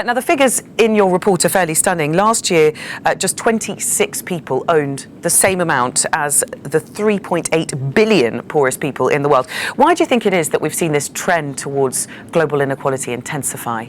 Now, the figures in your report are fairly stunning. Last year, just 26 people owned the same amount as the 3.8 billion poorest people in the world. Why do you think it is that we've seen this trend towards global inequality intensify?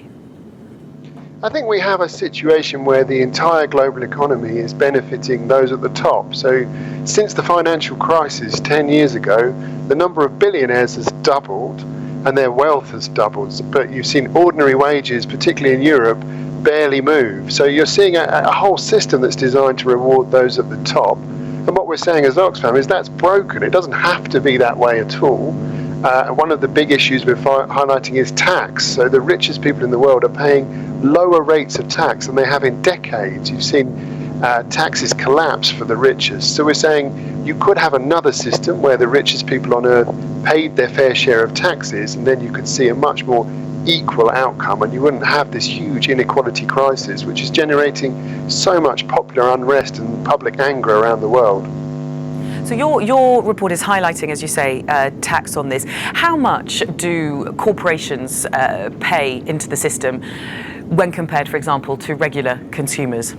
I think we have a situation where the entire global economy is benefiting those at the top. So since the financial crisis 10 years ago, the number of billionaires has doubled and their wealth has doubled. But you've seen ordinary wages, particularly in Europe, barely move. So you're seeing a whole system that's designed to reward those at the top. And what we're saying as Oxfam is that's broken. It doesn't have to be that way at all. One of the big issues we're highlighting is tax. So the richest people in the world are paying lower rates of tax than they have in decades. You've seen taxes collapse for the richest. So we're saying you could have another system where the richest people on earth paid their fair share of taxes, and then you could see a much more equal outcome, and you wouldn't have this huge inequality crisis which is generating so much popular unrest and public anger around the world. So your report is highlighting, as you say, tax on this. How much do corporations pay into the system when compared, for example, to regular consumers?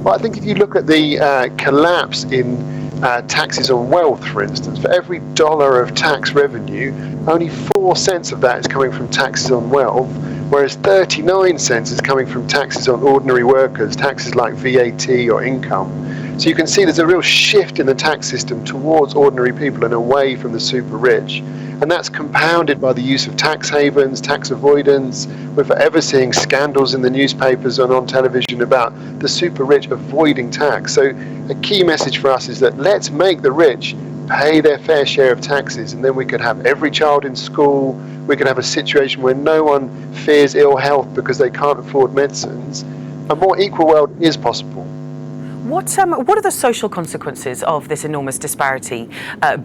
Well, I think if you look at the collapse in taxes on wealth, for instance, for every dollar of tax revenue, only 4 cents of that is coming from taxes on wealth, whereas 39 cents is coming from taxes on ordinary workers, taxes like VAT or income. So you can see there's a real shift in the tax system towards ordinary people and away from the super rich. And that's compounded by the use of tax havens, tax avoidance. We're forever seeing scandals in the newspapers and on television about the super rich avoiding tax. So a key message for us is that let's make the rich pay their fair share of taxes, and then we could have every child in school. We could have a situation where no one fears ill health because they can't afford medicines. A more equal world is possible. What are the social consequences of this enormous disparity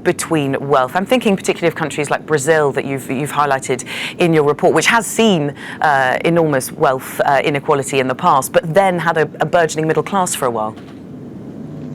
between wealth? I'm thinking particularly of countries like Brazil that you've highlighted in your report, which has seen enormous wealth inequality in the past, but then had a burgeoning middle class for a while.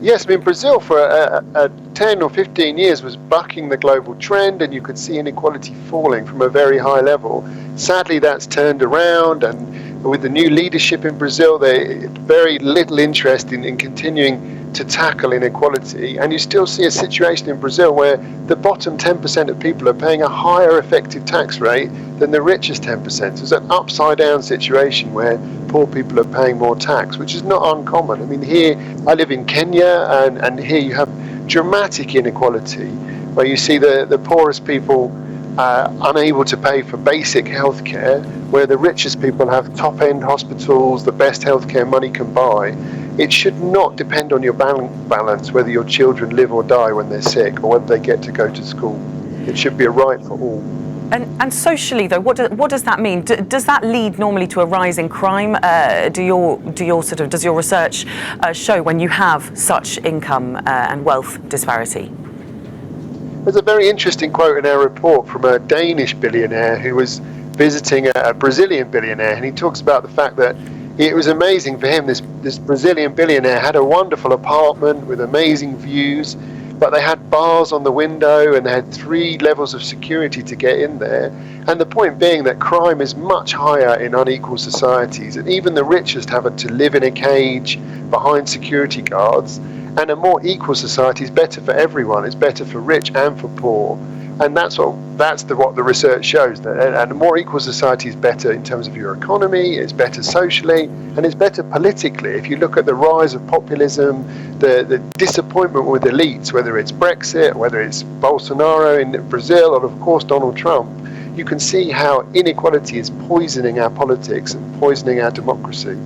Yes, I mean, Brazil for 10 or 15 years was bucking the global trend, and you could see inequality falling from a very high level. Sadly, that's turned around, and with the new leadership in Brazil, there's very little interest in continuing to tackle inequality. And you still see a situation in Brazil where the bottom 10% of people are paying a higher effective tax rate than the richest 10%. So it's an upside down situation where poor people are paying more tax, which is not uncommon. I mean, here, I live in Kenya, and here you have dramatic inequality where you see the poorest people unable to pay for basic healthcare, where the richest people have top-end hospitals, the best healthcare money can buy. It should not depend on your balance whether your children live or die when they're sick or whether they get to go to school. It should be a right for all. And socially, though, what does that mean? Does that lead normally to a rise in crime? Does your research show when you have such income and wealth disparity? There's a very interesting quote in our report from a Danish billionaire who was visiting a Brazilian billionaire, and he talks about the fact that it was amazing for him. This Brazilian billionaire had a wonderful apartment with amazing views, but they had bars on the window and they had 3 levels of security to get in there. And the point being that crime is much higher in unequal societies, and even the richest have to live in a cage behind security guards. And a more equal society is better for everyone. It's better for rich and for poor. And that's what the research shows. And a more equal society is better in terms of your economy, it's better socially, and it's better politically. If you look at the rise of populism, the disappointment with elites, whether it's Brexit, whether it's Bolsonaro in Brazil, or of course Donald Trump, you can see how inequality is poisoning our politics and poisoning our democracy.